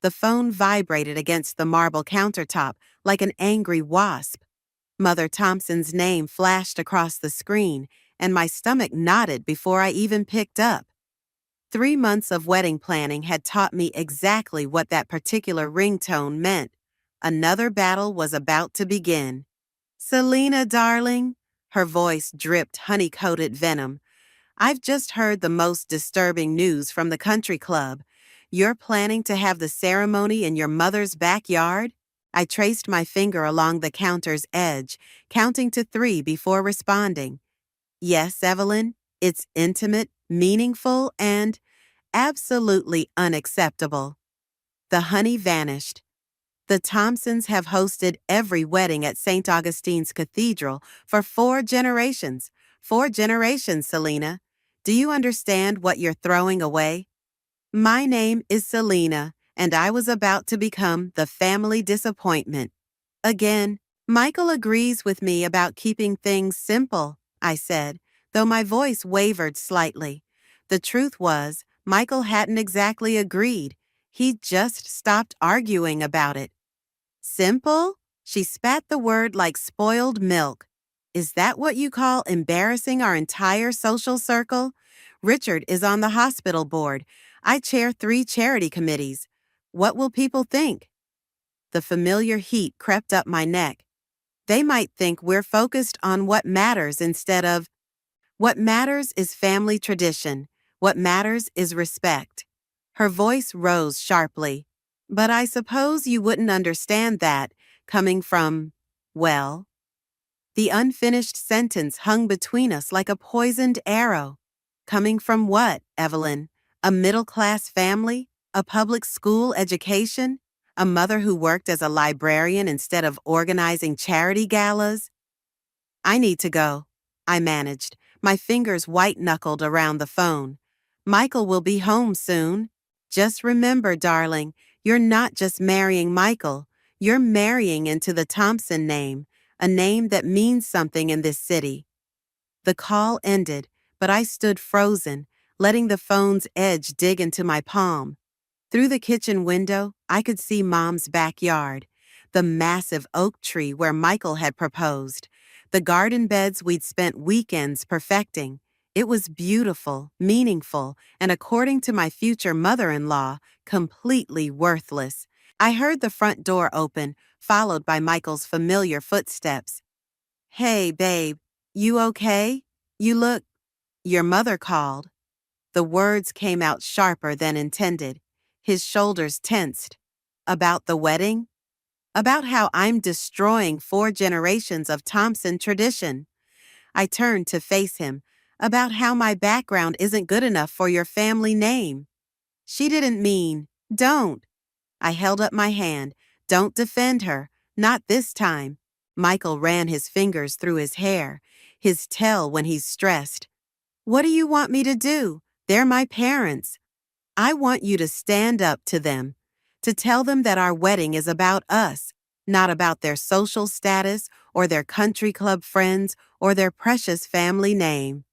The phone vibrated against the marble countertop like an angry wasp. Mother Thompson's name flashed across the screen, and my stomach knotted before I even picked up. 3 months of wedding planning had taught me exactly what that particular ringtone meant. Another battle was about to begin. "Selena, darling," her voice dripped honey-coated venom. "I've just heard the most disturbing news from the country club. You're planning to have the ceremony in your mother's backyard?" I traced my finger along the counter's edge, counting to 3 before responding. "Yes, Evelyn, it's intimate, meaningful, and absolutely unacceptable." The honey vanished. The Thompsons have hosted every wedding at St. Augustine's Cathedral for 4 generations. 4 generations, Selena. Do you understand what you're throwing away? My name is Selena, and I was about to become the family disappointment. Again, Michael agrees with me about keeping things simple, I said, though my voice wavered slightly. The truth was, Michael hadn't exactly agreed. He'd just stopped arguing about it. "Simple?" She spat the word like spoiled milk. "Is that what you call embarrassing our entire social circle? Richard is on the hospital board. I chair 3 charity committees. What will people think?" The familiar heat crept up my neck. They might think we're focused on what matters instead of, "What matters is family tradition. What matters is respect." Her voice rose sharply. "But I suppose you wouldn't understand that, coming from, well." The unfinished sentence hung between us like a poisoned arrow. Coming from what, Evelyn? A middle-class family? A public school education? A mother who worked as a librarian instead of organizing charity galas? "I need to go," I managed, my fingers white-knuckled around the phone. "Michael will be home soon. Just remember, darling, you're not just marrying Michael. You're marrying into the Thompson name, a name that means something in this city." The call ended, but I stood frozen, letting the phone's edge dig into my palm. Through the kitchen window, I could see Mom's backyard, the massive oak tree where Michael had proposed, the garden beds we'd spent weekends perfecting. It was beautiful, meaningful, and according to my future mother-in-law, completely worthless. I heard the front door open, followed by Michael's familiar footsteps. "Hey, babe, you okay? You look—" "Your mother called." The words came out sharper than intended. His shoulders tensed. "About the wedding? About how I'm destroying 4 generations of Thompson tradition." I turned to face him. "About how my background isn't good enough for your family name." She didn't mean, "Don't." I held up my hand. "Don't defend her. Not this time." Michael ran his fingers through his hair, his tell when he's stressed. "What do you want me to do? They're my parents. I want you to stand up to them, to tell them that our wedding is about us, not about their social status or their country club friends or their precious family name."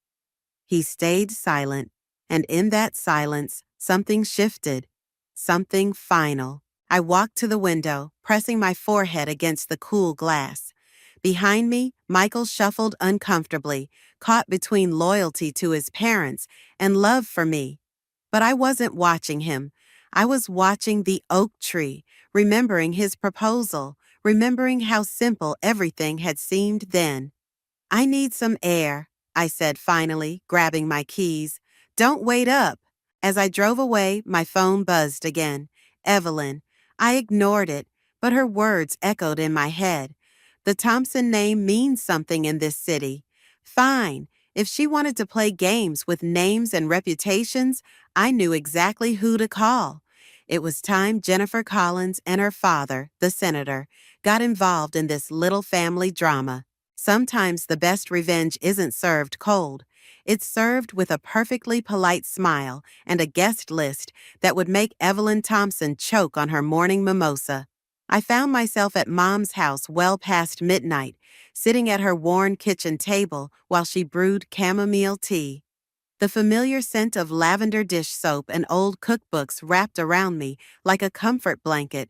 He stayed silent, and in that silence, something shifted, something final. I walked to the window, pressing my forehead against the cool glass. Behind me, Michael shuffled uncomfortably, caught between loyalty to his parents and love for me. But I wasn't watching him. I was watching the oak tree, remembering his proposal, remembering how simple everything had seemed then. "I need some air," I said finally, grabbing my keys. "Don't wait up." As I drove away, my phone buzzed again. Evelyn. I ignored it, but her words echoed in my head. The Thompson name means something in this city. Fine. If she wanted to play games with names and reputations, I knew exactly who to call. It was time Jennifer Collins and her father, the senator, got involved in this little family drama. Sometimes the best revenge isn't served cold. It's served with a perfectly polite smile and a guest list that would make Evelyn Thompson choke on her morning mimosa. I found myself at Mom's house well past midnight, sitting at her worn kitchen table while she brewed chamomile tea. The familiar scent of lavender dish soap and old cookbooks wrapped around me like a comfort blanket,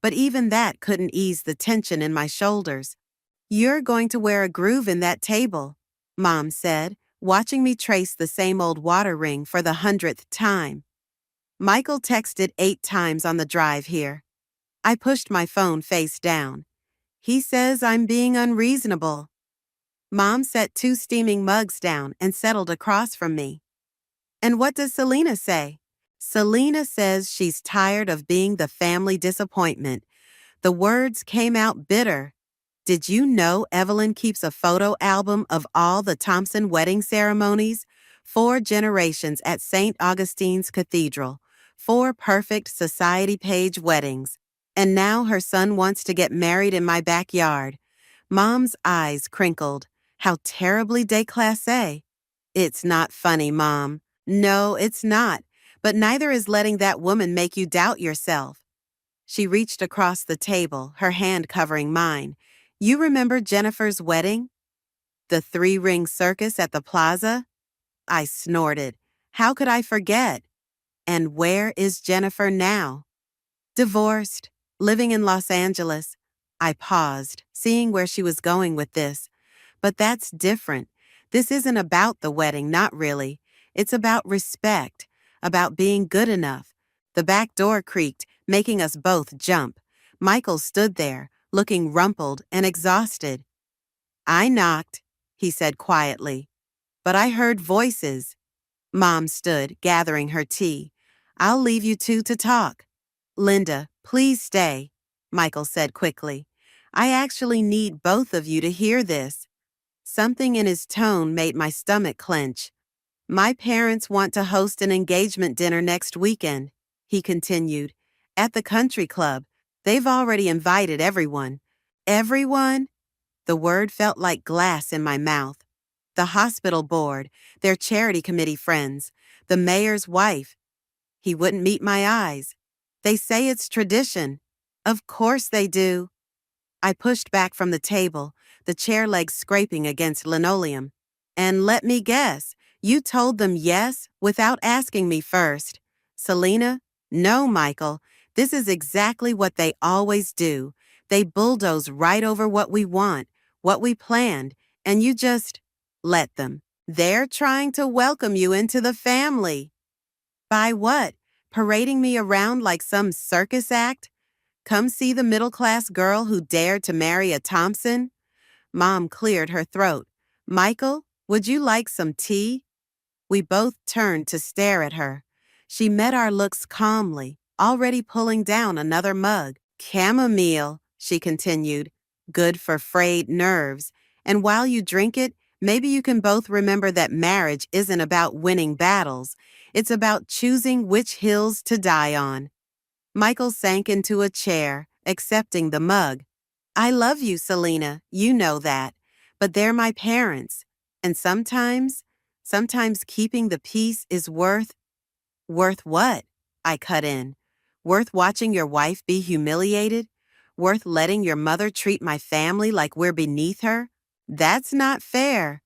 but even that couldn't ease the tension in my shoulders. "You're going to wear a groove in that table," Mom said, watching me trace the same old water ring for the 100th time. Michael texted 8 times on the drive here. I pushed my phone face down. He says I'm being unreasonable. Mom set 2 steaming mugs down and settled across from me. "And what does Selena say?" "Selena says she's tired of being the family disappointment." The words came out bitter. "Did you know Evelyn keeps a photo album of all the Thompson wedding ceremonies? 4 generations at St. Augustine's Cathedral. 4 perfect society page weddings. And now her son wants to get married in my backyard." Mom's eyes crinkled. How terribly déclassé. "It's not funny, Mom." "No, it's not. But neither is letting that woman make you doubt yourself." She reached across the table, her hand covering mine. "You remember Jennifer's wedding? The 3-ring circus at the plaza?" I snorted. How could I forget? "And where is Jennifer now?" "Divorced, living in Los Angeles." I paused, seeing where she was going with this. "But that's different. This isn't about the wedding, not really. It's about respect, about being good enough." The back door creaked, making us both jump. Michael stood there, looking rumpled and exhausted. "I knocked," he said quietly. "But I heard voices." Mom stood, gathering her tea. "I'll leave you two to talk." "Linda, please stay," Michael said quickly. "I actually need both of you to hear this." Something in his tone made my stomach clench. "My parents want to host an engagement dinner next weekend," he continued. "At the country club. They've already invited everyone." "Everyone?" The word felt like glass in my mouth. "The hospital board, their charity committee friends, the mayor's wife." He wouldn't meet my eyes. "They say it's tradition." "Of course they do." I pushed back from the table, the chair legs scraping against linoleum. "And let me guess, you told them yes without asking me first." "Selena?" "No, Michael. This is exactly what they always do. They bulldoze right over what we want, what we planned, and you just let them. They're trying to welcome you into the family." "By what? Parading me around like some circus act? Come see the middle-class girl who dared to marry a Thompson?" Mom cleared her throat. "Michael, would you like some tea?" We both turned to stare at her. She met our looks calmly, already pulling down another mug. "Chamomile," she continued. "Good for frayed nerves. And while you drink it, maybe you can both remember that marriage isn't about winning battles. It's about choosing which hills to die on." Michael sank into a chair, accepting the mug. "I love you, Selena, you know that. But they're my parents. And sometimes keeping the peace is worth—" "Worth what?" I cut in. "Worth watching your wife be humiliated? Worth letting your mother treat my family like we're beneath her? That's not fair.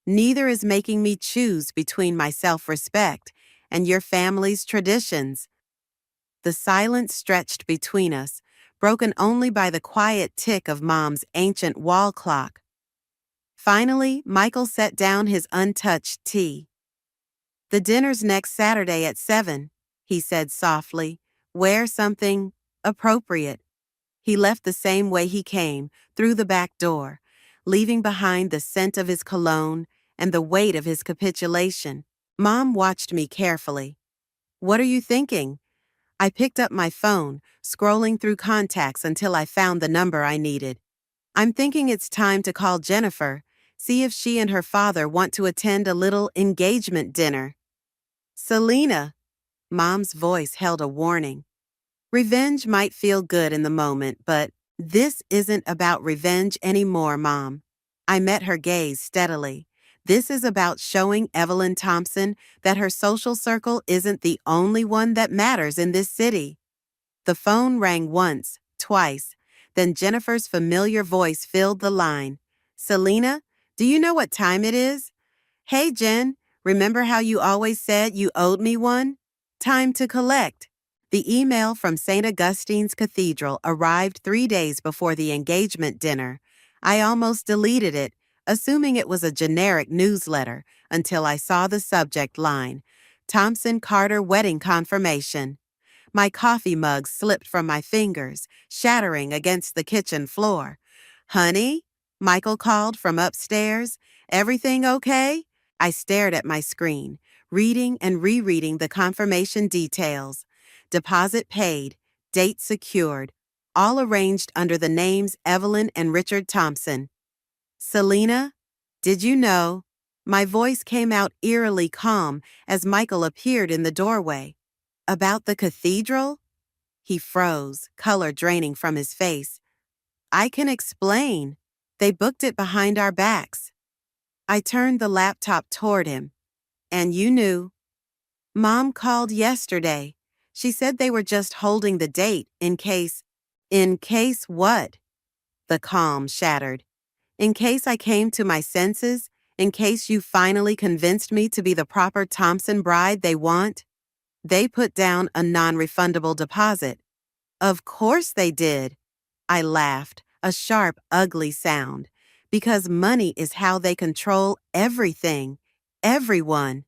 Neither is making me choose between my self-respect and your family's traditions." The silence stretched between us, broken only by the quiet tick of Mom's ancient wall clock. Finally, Michael set down his untouched tea. "The dinner's next Saturday at 7, he said softly. "Wear something appropriate." He left the same way he came, through the back door, leaving behind the scent of his cologne and the weight of his capitulation. Mom watched me carefully. "What are you thinking?" I picked up my phone, scrolling through contacts until I found the number I needed. "I'm thinking it's time to call Jennifer, see if she and her father want to attend a little engagement dinner." "Selena," Mom's voice held a warning. "Revenge might feel good in the moment, but this isn't about revenge anymore, Mom." I met her gaze steadily. "This is about showing Evelyn Thompson that her social circle isn't the only one that matters in this city." The phone rang once, twice, then Jennifer's familiar voice filled the line. "Selena, do you know what time it is?" "Hey, Jen, Remember how you always said you owed me one? Time to collect. The email from St. Augustine's Cathedral arrived 3 days before the engagement dinner. I almost deleted it, assuming it was a generic newsletter, until I saw the subject line, Thompson Carter Wedding Confirmation. My coffee mug slipped from my fingers, shattering against the kitchen floor. Honey? Michael called from upstairs. Everything okay? I stared at my screen, reading and rereading the confirmation details. Deposit paid, date secured, all arranged under the names Evelyn and Richard Thompson. Selena, did you know? My voice came out eerily calm as Michael appeared in the doorway. About the cathedral? He froze, color draining from his face. I can explain. They booked it behind our backs. I turned the laptop toward him. And you knew. Mom called yesterday. She said they were just holding the date in case. In case what? The calm shattered. In case I came to my senses, in case you finally convinced me to be the proper Thompson bride they want. They put down a non-refundable deposit. Of course they did. I laughed, a sharp, ugly sound, because money is how they control everything, everyone.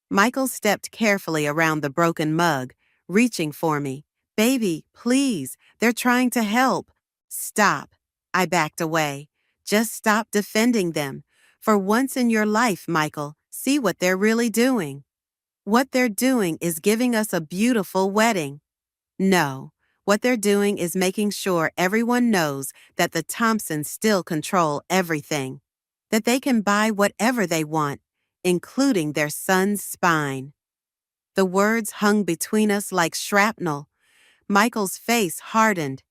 Michael stepped carefully around the broken mug, reaching for me. Baby, please, they're trying to help. Stop. I backed away. Just stop defending them. For once in your life, Michael, see what they're really doing. What they're doing is giving us a beautiful wedding. No, what they're doing is making sure everyone knows that the Thompsons still control everything, that they can buy whatever they want, including their son's spine. The words hung between us like shrapnel. Michael's face hardened.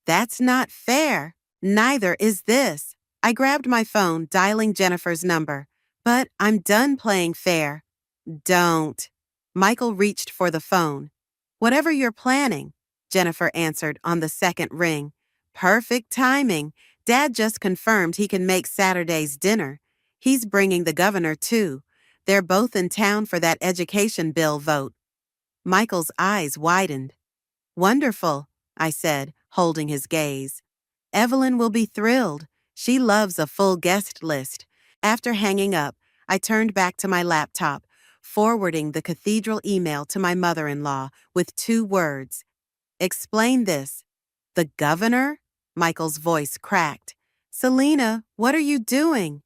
That's not fair. Neither is this. I grabbed my phone, dialing Jennifer's number. But I'm done playing fair. Don't. Michael reached for the phone. Whatever you're planning, Jennifer answered on the second ring. Perfect timing. Dad just confirmed he can make Saturday's dinner. He's bringing the governor, too. They're both in town for that education bill vote. Michael's eyes widened. Wonderful, I said, holding his gaze. Evelyn will be thrilled. She loves a full guest list. After hanging up, I turned back to my laptop, forwarding the cathedral email to my mother-in-law with 2 words. Explain this. The governor? Michael's voice cracked. Selena, what are you doing?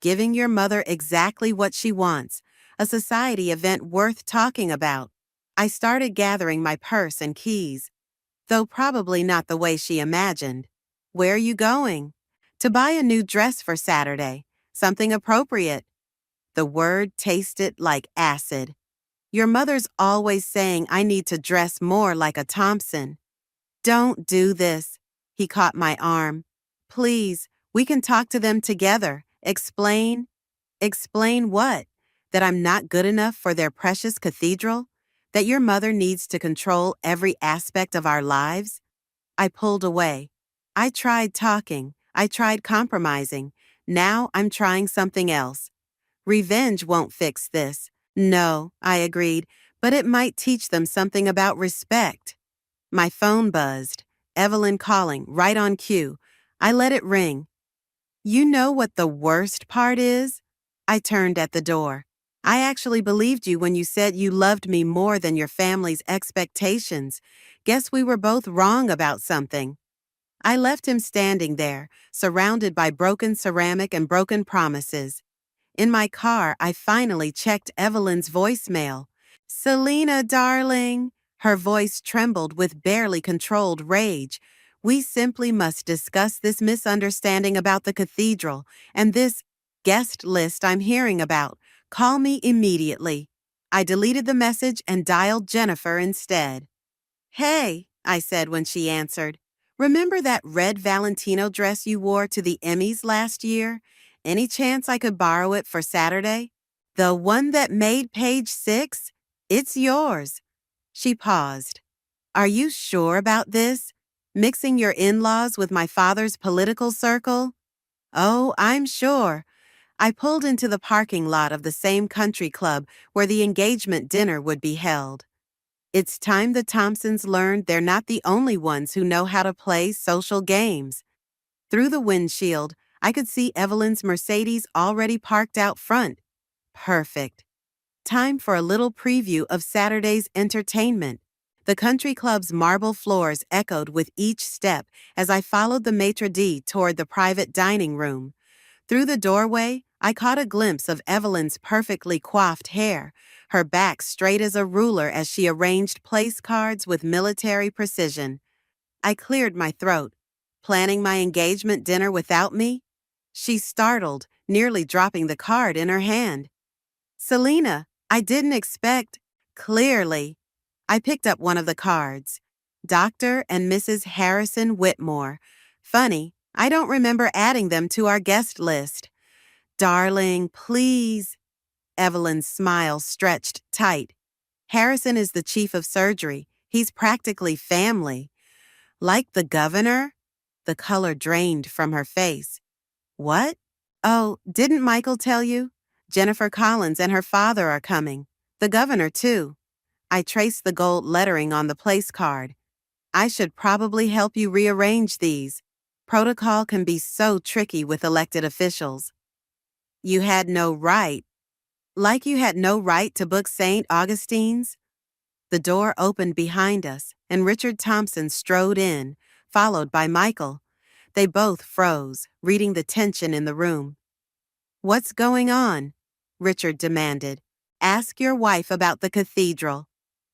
Giving your mother exactly what she wants, a society event worth talking about. I started gathering my purse and keys, though probably not the way she imagined. Where are you going? To buy a new dress for Saturday, something appropriate. The word tasted like acid. Your mother's always saying I need to dress more like a Thompson. Don't do this. He caught my arm. Please, we can talk to them together. Explain. Explain what? That I'm not good enough for their precious cathedral? That your mother needs to control every aspect of our lives? I pulled away. I tried talking. I tried compromising. Now I'm trying something else. Revenge won't fix this. No, I agreed, but it might teach them something about respect. My phone buzzed. Evelyn calling, right on cue. I let it ring. You know what the worst part is? I turned at the door. I actually believed you when you said you loved me more than your family's expectations. Guess we were both wrong about something. I left him standing there, surrounded by broken ceramic and broken promises. In my car, I finally checked Evelyn's voicemail. Selena, darling. Her voice trembled with barely controlled rage. We simply must discuss this misunderstanding about the cathedral and this guest list I'm hearing about. Call me immediately. I deleted the message and dialed Jennifer instead. Hey, I said when she answered. Remember that red Valentino dress you wore to the Emmys last year? Any chance I could borrow it for Saturday? The one that made page 6? It's yours. She paused. Are you sure about this? Mixing your in-laws with my father's political circle? Oh, I'm sure. I pulled into the parking lot of the same country club where the engagement dinner would be held. It's time the Thompsons learned they're not the only ones who know how to play social games. Through the windshield, I could see Evelyn's Mercedes already parked out front. Perfect. Time for a little preview of Saturday's entertainment. The country club's marble floors echoed with each step as I followed the maitre d' toward the private dining room. Through the doorway, I caught a glimpse of Evelyn's perfectly coiffed hair, her back straight as a ruler as she arranged place cards with military precision. I cleared my throat. Planning my engagement dinner without me? She startled, nearly dropping the card in her hand. Selena, I didn't expect. Clearly. I picked up one of the cards. Dr. and Mrs. Harrison Whitmore. Funny, I don't remember adding them to our guest list. Darling, please. Evelyn's smile stretched tight. Harrison is the chief of surgery. He's practically family. Like the governor? The color drained from her face. What? Oh, didn't Michael tell you? Jennifer Collins and her father are coming. The governor, too. I traced the gold lettering on the place card. I should probably help you rearrange these. Protocol can be so tricky with elected officials. You had no right. Like you had no right to book St. Augustine's? The door opened behind us, and Richard Thompson strode in, followed by Michael. They both froze, reading the tension in the room. What's going on? Richard demanded. Ask your wife about the cathedral.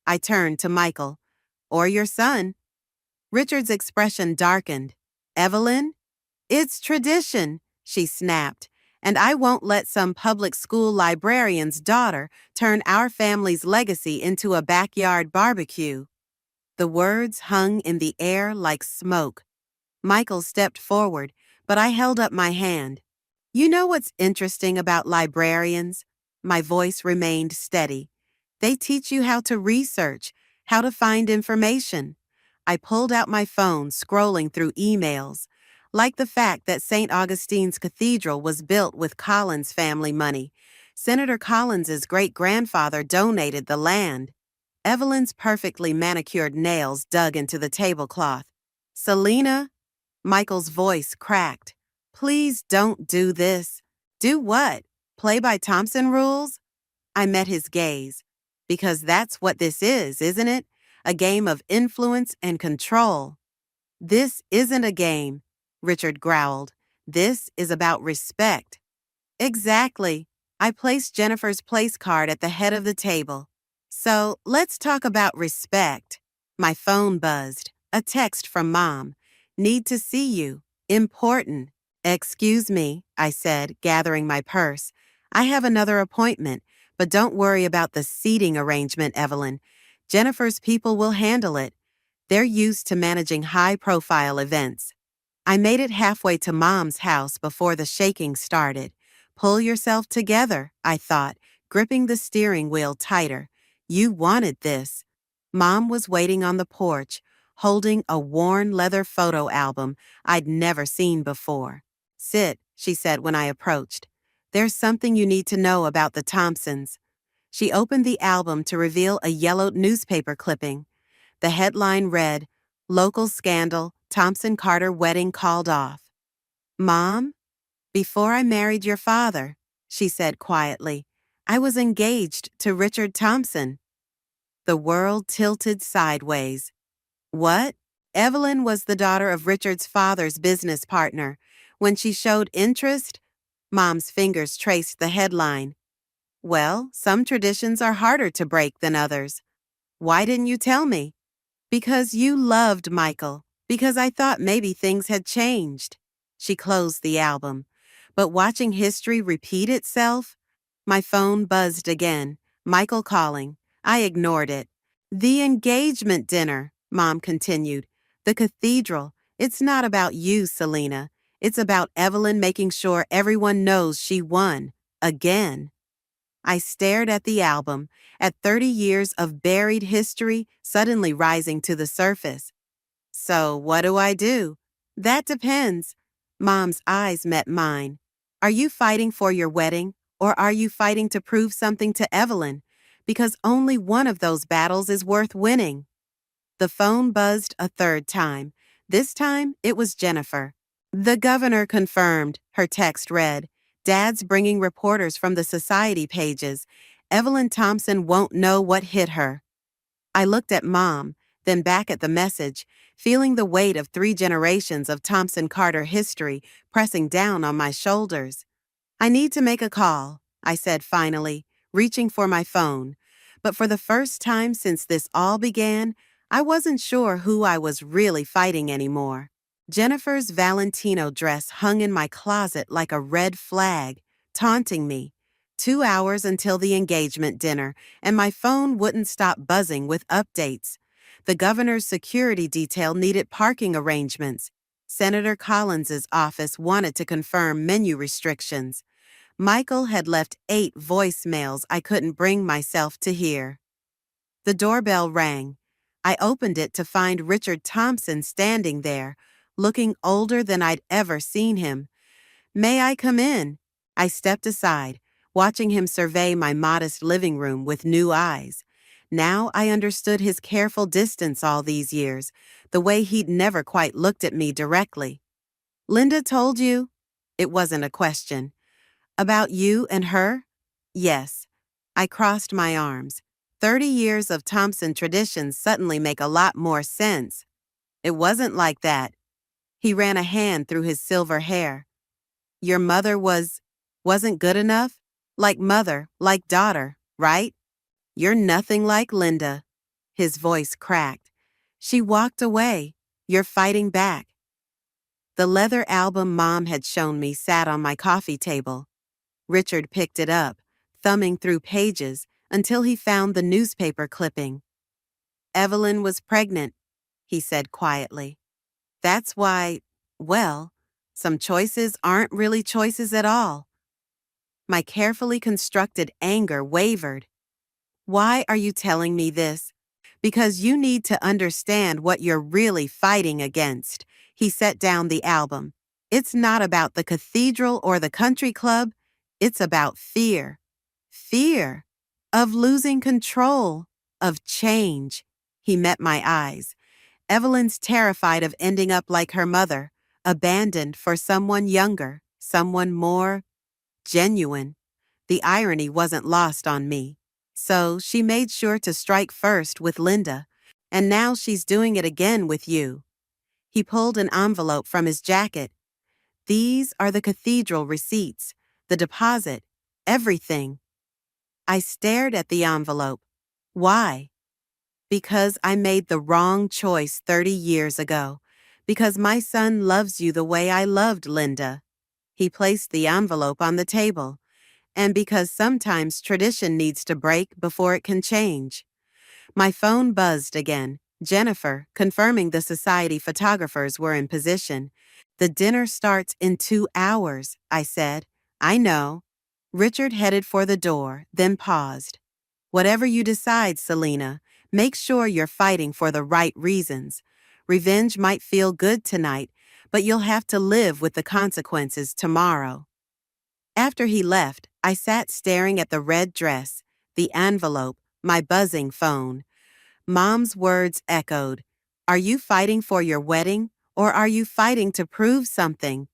I turned to Michael. Or your son. Richard's expression darkened. Evelyn? It's tradition, she snapped, and I won't let some public school librarian's daughter turn our family's legacy into a backyard barbecue. The words hung in the air like smoke. Michael stepped forward, but I held up my hand. You know what's interesting about librarians? My voice remained steady. They teach you how to research, how to find information. I pulled out my phone, scrolling through emails. Like the fact that St. Augustine's Cathedral was built with Collins family money. Senator Collins's great-grandfather donated the land. Evelyn's perfectly manicured nails dug into the tablecloth. Selena? Michael's voice cracked. Please don't do this. Do what? Play by Thompson rules? I met his gaze. Because that's what this is, isn't it? A game of influence and control. This isn't a game, Richard growled. This is about respect. Exactly. I placed Jennifer's place card at the head of the table. So let's talk about respect. My phone buzzed. A text from Mom. Need to see you. Important. Excuse me, I said, gathering my purse. I have another appointment, but don't worry about the seating arrangement, Evelyn. Jennifer's people will handle it. They're used to managing high-profile events. I made it halfway to Mom's house before the shaking started. Pull yourself together, I thought, gripping the steering wheel tighter. You wanted this. Mom was waiting on the porch, holding a worn leather photo album I'd never seen before. Sit, she said when I approached. There's something you need to know about the Thompsons. She opened the album to reveal a yellowed newspaper clipping. The headline read, Local Scandal, Thompson-Carter Wedding Called Off. Mom? Before I married your father, she said quietly, I was engaged to Richard Thompson. The world tilted sideways. What? Evelyn was the daughter of Richard's father's business partner. When she showed interest, Mom's fingers traced the headline. Well, some traditions are harder to break than others. Why didn't you tell me? Because you loved Michael. Because I thought maybe things had changed. She closed the album. But watching history repeat itself? My phone buzzed again. Michael calling. I ignored it. The engagement dinner, Mom continued. The cathedral. It's not about you, Selena. It's about Evelyn making sure everyone knows she won. Again. I stared at the album, at 30 years of buried history suddenly rising to the surface. So what do I do? That depends. Mom's eyes met mine. Are you fighting for your wedding, or are you fighting to prove something to Evelyn? Because only one of those battles is worth winning. The phone buzzed a third time. This time, it was Jennifer. The governor confirmed, her text read. Dad's bringing reporters from the society pages. Evelyn Thompson won't know what hit her. I looked at Mom, then back at the message, feeling the weight of 3 generations of Thompson Carter history pressing down on my shoulders. I need to make a call, I said finally, reaching for my phone. But for the first time since this all began, I wasn't sure who I was really fighting anymore. Jennifer's Valentino dress hung in my closet like a red flag, taunting me. 2 hours until the engagement dinner, and my phone wouldn't stop buzzing with updates. The governor's security detail needed parking arrangements. Senator Collins's office wanted to confirm menu restrictions. Michael had left 8 voicemails I couldn't bring myself to hear. The doorbell rang. I opened it to find Richard Thompson standing there, looking older than I'd ever seen him. "May I come in?" I stepped aside, watching him survey my modest living room with new eyes. Now I understood his careful distance all these years, the way he'd never quite looked at me directly. "Linda told you?" It wasn't a question. "About you and her?" "Yes." I crossed my arms. 30 years of Thompson traditions suddenly make a lot more sense. "It wasn't like that." He ran a hand through his silver hair. "Your mother wasn't good enough? Like mother, like daughter, right? You're nothing like Linda." His voice cracked. "She walked away. You're fighting back." The leather album Mom had shown me sat on my coffee table. Richard picked it up, thumbing through pages until he found the newspaper clipping. "Evelyn was pregnant," he said quietly. "That's why, well, some choices aren't really choices at all." My carefully constructed anger wavered. "Why are you telling me this?" "Because you need to understand what you're really fighting against." He set down the album. "It's not about the cathedral or the country club. It's about fear. Fear of losing control, of change." He met my eyes. "Evelyn's terrified of ending up like her mother, abandoned for someone younger, someone more genuine." The irony wasn't lost on me. "So she made sure to strike first with Linda, and now she's doing it again with you." He pulled an envelope from his jacket. "These are the cathedral receipts, the deposit, everything." I stared at the envelope. "Why?" "Because I made the wrong choice 30 years ago. Because my son loves you the way I loved Linda." He placed the envelope on the table. "And because sometimes tradition needs to break before it can change." My phone buzzed again. Jennifer, confirming the society photographers were in position. "The dinner starts in 2 hours, I said. "I know." Richard headed for the door, then paused. "Whatever you decide, Selena, make sure you're fighting for the right reasons. Revenge might feel good tonight, but you'll have to live with the consequences tomorrow." After he left, I sat staring at the red dress, the envelope, my buzzing phone. Mom's words echoed. "Are you fighting for your wedding, or are you fighting to prove something?"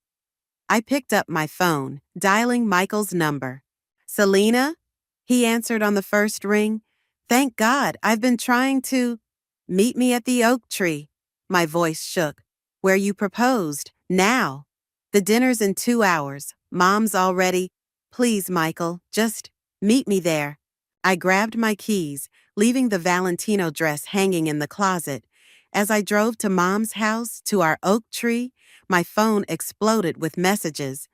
I picked up my phone, dialing Michael's number. "Selena?" He answered on the first ring. "Thank God, I've been trying to—" "Meet me at the oak tree." My voice shook. "Where you proposed, now." "The dinner's in 2 hours. Mom's already—" "Please, Michael, just meet me there." I grabbed my keys, leaving the Valentino dress hanging in the closet. As I drove to Mom's house, to our oak tree, my phone exploded with messages.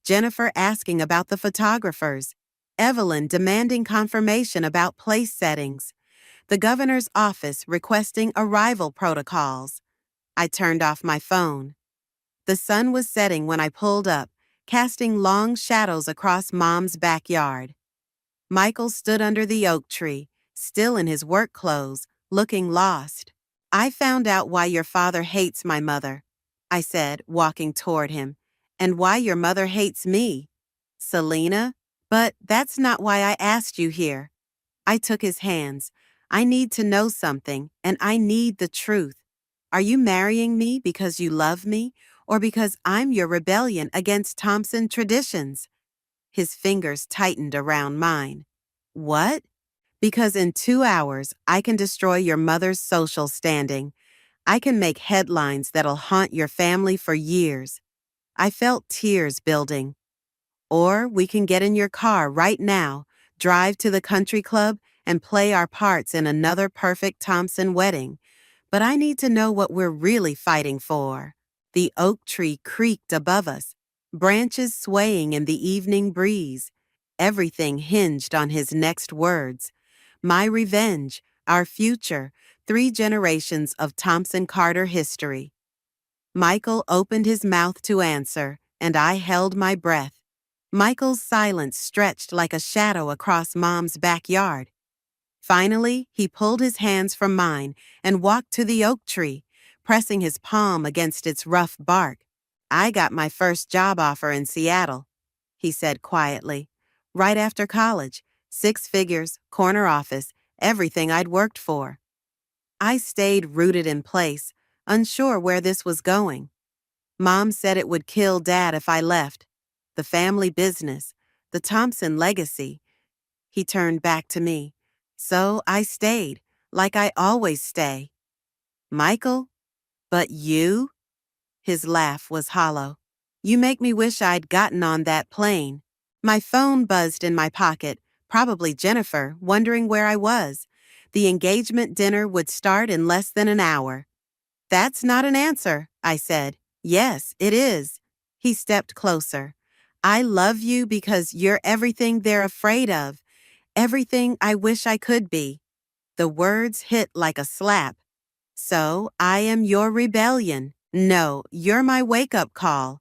Jennifer asking about the photographers. Evelyn demanding confirmation about place settings. The governor's office requesting arrival protocols. I turned off my phone. The sun was setting when I pulled up, casting long shadows across Mom's backyard. Michael stood under the oak tree, still in his work clothes, looking lost. "I found out why your father hates my mother," I said, walking toward him, "and why your mother hates me." Selena? But that's not why I asked you here. I took his hands. I need to know something, and I need the truth. Are you marrying me because you love me, or because I'm your rebellion against Thompson traditions? His fingers tightened around mine. What? Because in 2 hours, I can destroy your mother's social standing. I can make headlines that'll haunt your family for years. I felt tears building. Or we can get in your car right now, drive to the country club, and play our parts in another perfect Thompson wedding. But I need to know what we're really fighting for. The oak tree creaked above us, branches swaying in the evening breeze. Everything hinged on his next words. My revenge, our future, 3 generations of Thompson Carter history. Michael opened his mouth to answer, and I held my breath. Michael's silence stretched like a shadow across Mom's backyard. Finally, he pulled his hands from mine and walked to the oak tree, pressing his palm against its rough bark. I got my first job offer in Seattle, he said quietly. Right after college, 6 figures, corner office, everything I'd worked for. I stayed rooted in place, unsure where this was going. Mom said it would kill Dad if I left. The family business, the Thompson legacy. He turned back to me. So I stayed, like I always stay. Michael? But you? His laugh was hollow. You make me wish I'd gotten on that plane. My phone buzzed in my pocket, probably Jennifer, wondering where I was. The engagement dinner would start in less than an hour. That's not an answer, I said. Yes, it is. He stepped closer. I love you because you're everything they're afraid of, everything I wish I could be. The words hit like a slap. So, I am your rebellion. No, you're my wake-up call.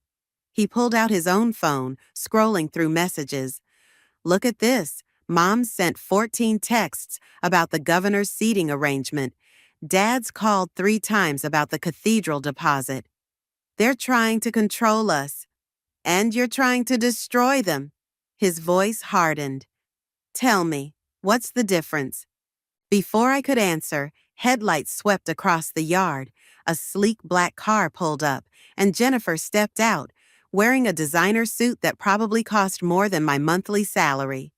He pulled out his own phone, scrolling through messages. Look at this. Mom sent 14 texts about the governor's seating arrangement. Dad's called 3 times about the cathedral deposit. They're trying to control us. And you're trying to destroy them. His voice hardened. Tell me, what's the difference? Before I could answer, headlights swept across the yard. A sleek black car pulled up, and Jennifer stepped out, wearing a designer suit that probably cost more than my monthly salary.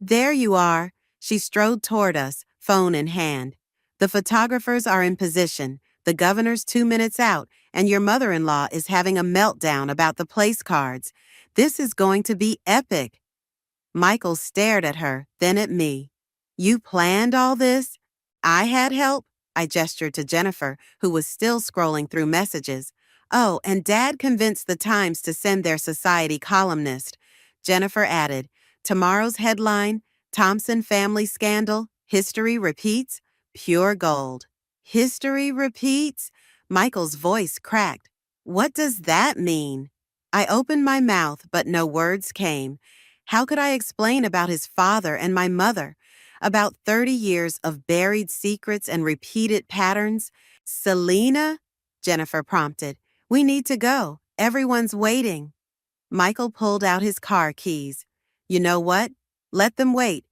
There you are. She strode toward us, phone in hand. The photographers are in position. The governor's 2 minutes out, and your mother-in-law is having a meltdown about the place cards. This is going to be epic. Michael stared at her, then at me. You planned all this? I had help? I gestured to Jennifer, who was still scrolling through messages. Oh, and Dad convinced the Times to send their society columnist. Jennifer added, tomorrow's headline, Thompson family scandal, history repeats, pure gold. History repeats? Michael's voice cracked. What does that mean? I opened my mouth, but no words came. How could I explain about his father and my mother? About 30 years of buried secrets and repeated patterns? Selena? Jennifer prompted. We need to go. Everyone's waiting. Michael pulled out his car keys. You know what? Let them wait.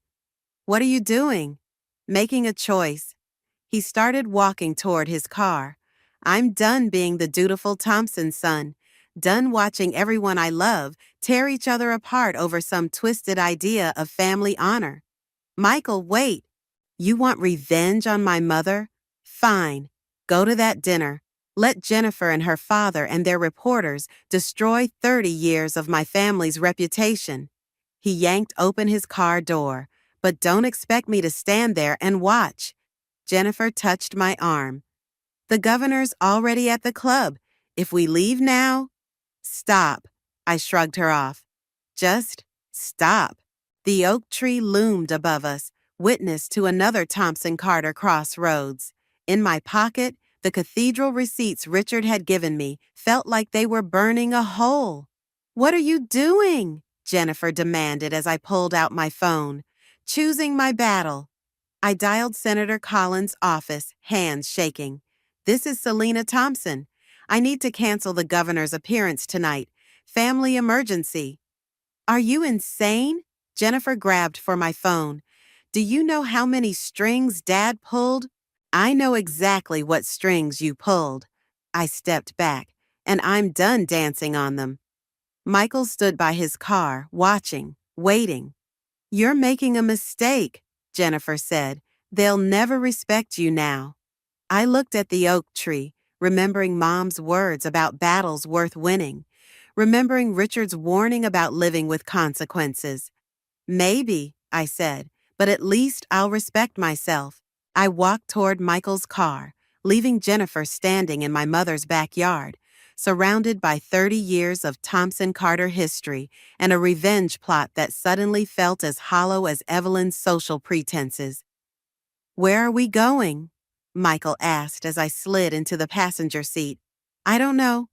What are you doing? Making a choice. He started walking toward his car. I'm done being the dutiful Thompson son. Done watching everyone I love tear each other apart over some twisted idea of family honor. Michael, wait. You want revenge on my mother? Fine. Go to that dinner. Let Jennifer and her father and their reporters destroy 30 years of my family's reputation. He yanked open his car door. But don't expect me to stand there and watch. Jennifer touched my arm. The governor's already at the club. If we leave now... Stop. I shrugged her off. Just stop. The oak tree loomed above us, witness to another Thompson Carter crossroads. In my pocket, the cathedral receipts Richard had given me felt like they were burning a hole. What are you doing? Jennifer demanded as I pulled out my phone. Choosing my battle. I dialed Senator Collins' office, hands shaking. This is Selena Thompson. I need to cancel the governor's appearance tonight. Family emergency. Are you insane? Jennifer grabbed for my phone. Do you know how many strings Dad pulled? I know exactly what strings you pulled. I stepped back, and I'm done dancing on them. Michael stood by his car, watching, waiting. You're making a mistake, Jennifer said. They'll never respect you now. I looked at the oak tree, remembering Mom's words about battles worth winning, remembering Richard's warning about living with consequences. Maybe, I said, but at least I'll respect myself. I walked toward Michael's car, leaving Jennifer standing in my mother's backyard, surrounded by 30 years of Thompson Carter history and a revenge plot that suddenly felt as hollow as Evelyn's social pretenses. Where are we going? Michael asked as I slid into the passenger seat. I don't know.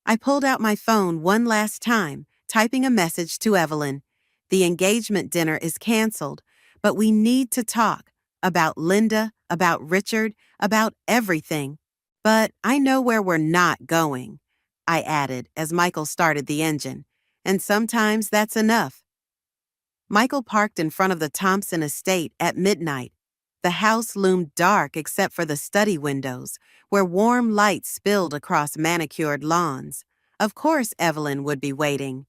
I pulled out my phone one last time, typing a message to Evelyn. The engagement dinner is canceled, but we need to talk about Linda, about Richard, about everything. But I know where we're not going, I added as Michael started the engine. And sometimes that's enough. Michael parked in front of the Thompson estate at midnight. The house loomed dark except for the study windows, where warm light spilled across manicured lawns. Of course Evelyn would be waiting.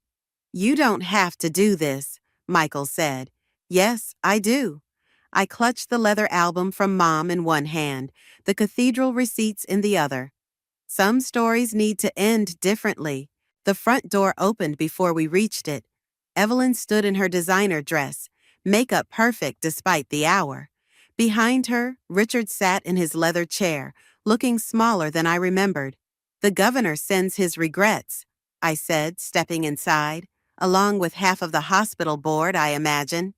You don't have to do this, Michael said. Yes, I do. I clutched the leather album from Mom in one hand, the cathedral receipts in the other. Some stories need to end differently. The front door opened before we reached it. Evelyn stood in her designer dress, makeup perfect despite the hour. Behind her, Richard sat in his leather chair, looking smaller than I remembered. The governor sends his regrets, I said, stepping inside, along with half of the hospital board, I imagine.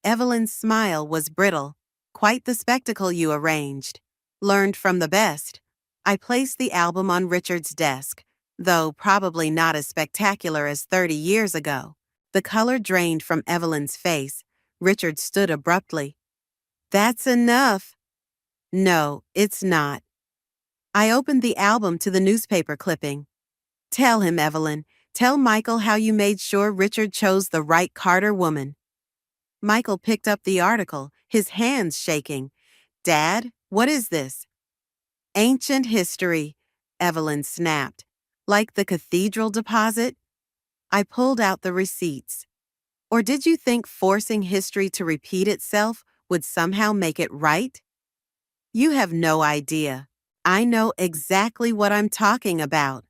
Evelyn's smile was brittle. Quite the spectacle you arranged. Learned from the best. I placed the album on Richard's desk, though probably not as spectacular as 30 years ago. The color drained from Evelyn's face. Richard stood abruptly. That's enough. No, it's not. I opened the album to the newspaper clipping. Tell him, Evelyn. Tell Michael how you made sure Richard chose the right Carter woman. Michael picked up the article, his hands shaking. Dad, what is this? Ancient history, Evelyn snapped. Like the cathedral deposit? I pulled out the receipts. Or did you think forcing history to repeat itself would somehow make it right? You have no idea. I know exactly what I'm talking about.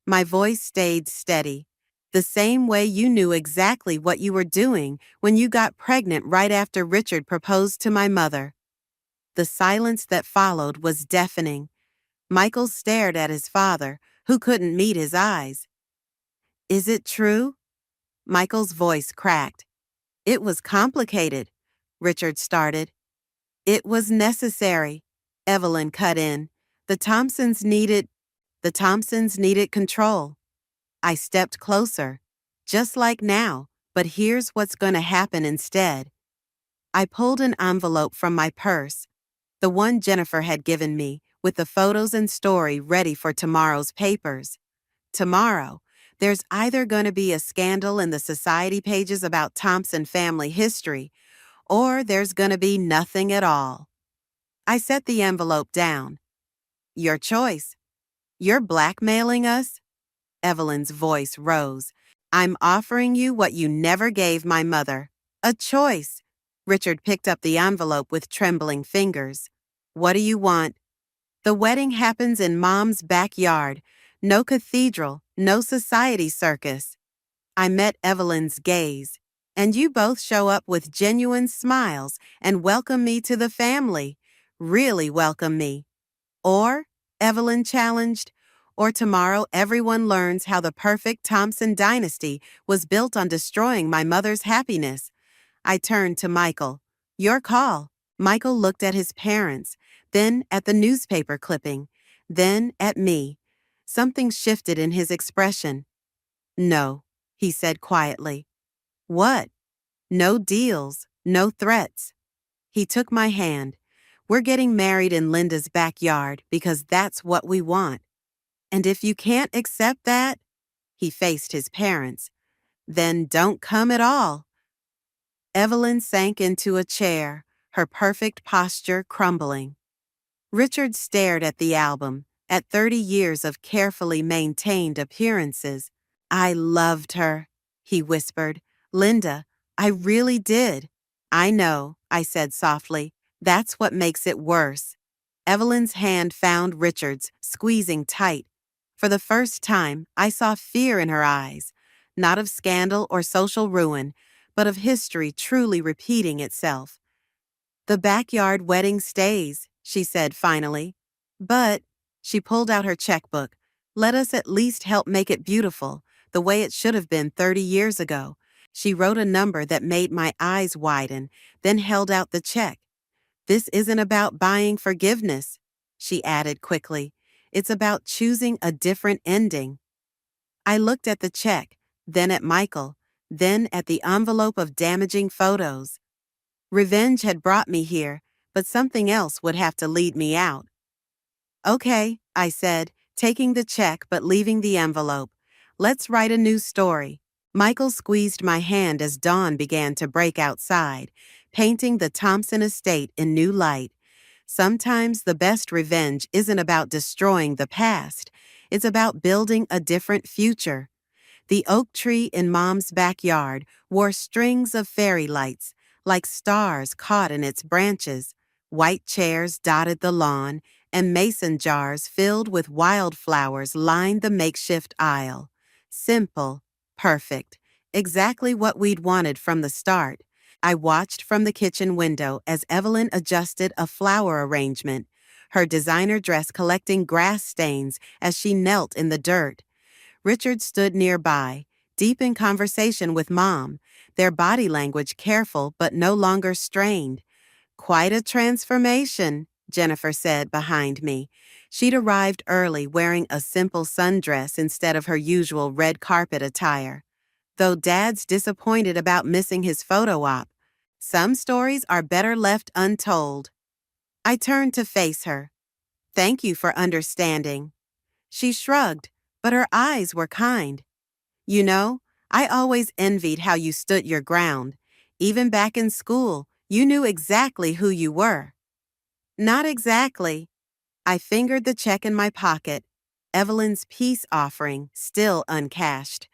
My voice stayed steady, the same way you knew exactly what you were doing when you got pregnant right after Richard proposed to my mother. The silence that followed was deafening. Michael stared at his father, who couldn't meet his eyes. Is it true? Michael's voice cracked. It was complicated, Richard started. It was necessary, Evelyn cut in. The Thompsons needed control. I stepped closer, just like now, but here's what's going to happen instead. I pulled an envelope from my purse, the one Jennifer had given me, with the photos and story ready for tomorrow's papers. Tomorrow, there's either going to be a scandal in the society pages about Thompson family history, or there's going to be nothing at all. I set the envelope down. Your choice. You're blackmailing us? Evelyn's voice rose. I'm offering you what you never gave my mother. A choice. Richard picked up the envelope with trembling fingers. What do you want? The wedding happens in Mom's backyard. No cathedral, no society circus. I met Evelyn's gaze. And you both show up with genuine smiles and welcome me to the family. Really welcome me. Or, Evelyn challenged, or tomorrow everyone learns how the perfect Thompson dynasty was built on destroying my mother's happiness. I turned to Michael. Your call. Michael looked at his parents, then at the newspaper clipping, then at me. Something shifted in his expression. No, he said quietly. What? No deals, no threats. He took my hand. We're getting married in Linda's backyard because that's what we want. And if you can't accept that, he faced his parents, Then don't come at all. Evelyn sank into a chair, her perfect posture crumbling. Richard stared at the album, at 30 years of carefully maintained appearances. I loved her, he whispered. Linda, I really did. I know, I said softly. That's what makes it worse. Evelyn's hand found Richard's, squeezing tight. For the first time, I saw fear in her eyes, not of scandal or social ruin, but of history truly repeating itself. The backyard wedding stays, she said finally. But, she pulled out her checkbook, let us at least help make it beautiful, the way it should have been 30 years ago. She wrote a number that made my eyes widen, then held out the check. This isn't about buying forgiveness, she added quickly. It's about choosing a different ending. I looked at the check, then at Michael, then at the envelope of damaging photos. Revenge had brought me here, but something else would have to lead me out. Okay, I said, taking the check but leaving the envelope. Let's write a new story. Michael squeezed my hand as dawn began to break outside, painting the Thompson estate in new light. Sometimes the best revenge isn't about destroying the past, it's about building a different future. The oak tree in Mom's backyard wore strings of fairy lights, like stars caught in its branches. White chairs dotted the lawn, and mason jars filled with wildflowers lined the makeshift aisle. Simple, perfect, exactly what we'd wanted from the start. I watched from the kitchen window as Evelyn adjusted a flower arrangement, her designer dress collecting grass stains as she knelt in the dirt. Richard stood nearby, deep in conversation with Mom, their body language careful but no longer strained. Quite a transformation, Jennifer said behind me. She'd arrived early wearing a simple sundress instead of her usual red carpet attire. Though Dad's disappointed about missing his photo op, some stories are better left untold. I turned to face her. Thank you for understanding. She shrugged, but her eyes were kind. You know, I always envied how you stood your ground. Even back in school, you knew exactly who you were. Not exactly. I fingered the check in my pocket, Evelyn's peace offering, still uncashed.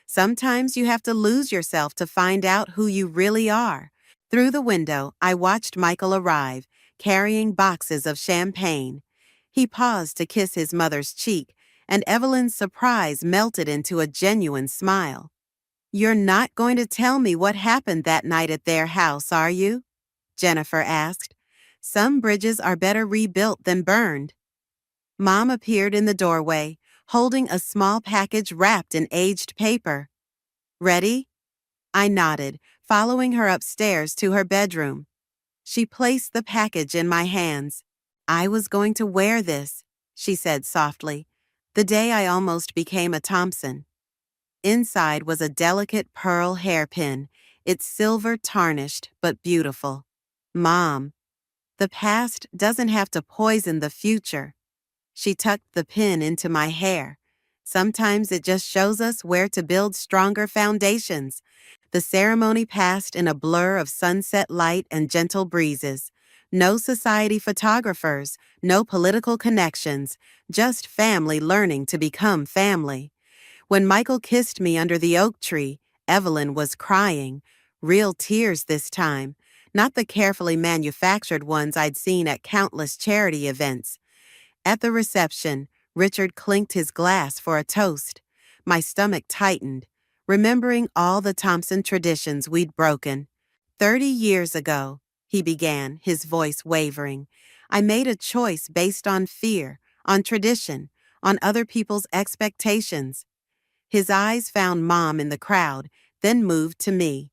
Sometimes you have to lose yourself to find out who you really are. Through the window, I watched Michael arrive, carrying boxes of champagne. He paused to kiss his mother's cheek, and Evelyn's surprise melted into a genuine smile. You're not going to tell me what happened that night at their house, are you? Jennifer asked. Some bridges are better rebuilt than burned. Mom appeared in the doorway, holding a small package wrapped in aged paper. Ready? I nodded, following her upstairs to her bedroom. She placed the package in my hands. I was going to wear this, she said softly, the day I almost became a Thompson. Inside was a delicate pearl hairpin, its silver tarnished but beautiful. Mom, the past doesn't have to poison the future. She tucked the pin into my hair. Sometimes it just shows us where to build stronger foundations. The ceremony passed in a blur of sunset light and gentle breezes. No society photographers, no political connections, just family learning to become family. When Michael kissed me under the oak tree, Evelyn was crying. Real tears this time, not the carefully manufactured ones I'd seen at countless charity events. At the reception, Richard clinked his glass for a toast. My stomach tightened, remembering all the Thompson traditions we'd broken. 30 years ago, he began, his voice wavering, I made a choice based on fear, on tradition, on other people's expectations. His eyes found Mom in the crowd, then moved to me.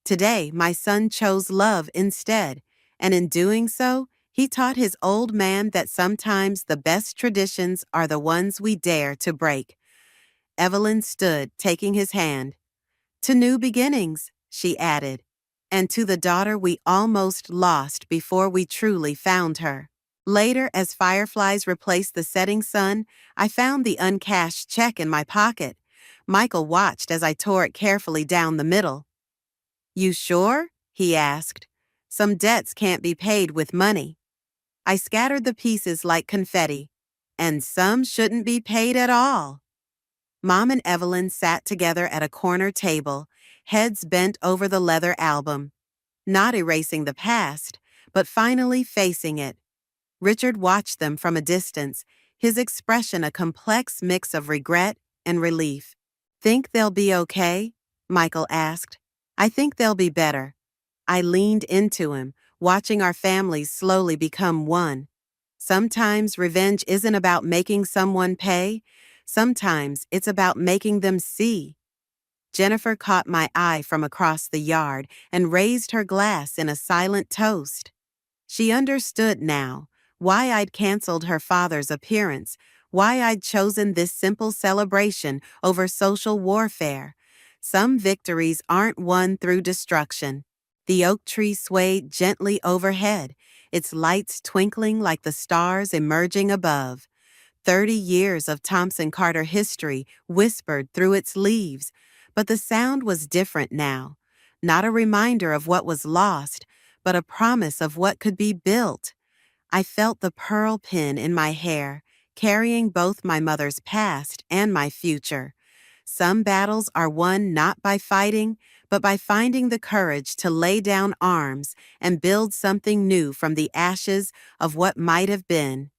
Today, my son chose love instead, and in doing so, he taught his old man that sometimes the best traditions are the ones we dare to break. Evelyn stood, taking his hand. To new beginnings, she added, and to the daughter we almost lost before we truly found her. Later, as fireflies replaced the setting sun, I found the uncashed check in my pocket. Michael watched as I tore it carefully down the middle. You sure? He asked. Some debts can't be paid with money. I scattered the pieces like confetti. And some shouldn't be paid at all. Mom and Evelyn sat together at a corner table, heads bent over the leather album, not erasing the past, but finally facing it. Richard watched them from a distance, his expression a complex mix of regret and relief. Think they'll be okay? Michael asked. I think they'll be better. I leaned into him, watching our families slowly become one. Sometimes revenge isn't about making someone pay. Sometimes it's about making them see. Jennifer caught my eye from across the yard and raised her glass in a silent toast. She understood now why I'd canceled her father's appearance, why I'd chosen this simple celebration over social warfare. Some victories aren't won through destruction. The oak tree swayed gently overhead, its lights twinkling like the stars emerging above. 30 years of Thompson Carter history whispered through its leaves, but the sound was different now. Not a reminder of what was lost, but a promise of what could be built. I felt the pearl pin in my hair, carrying both my mother's past and my future. Some battles are won not by fighting, but by finding the courage to lay down arms and build something new from the ashes of what might have been.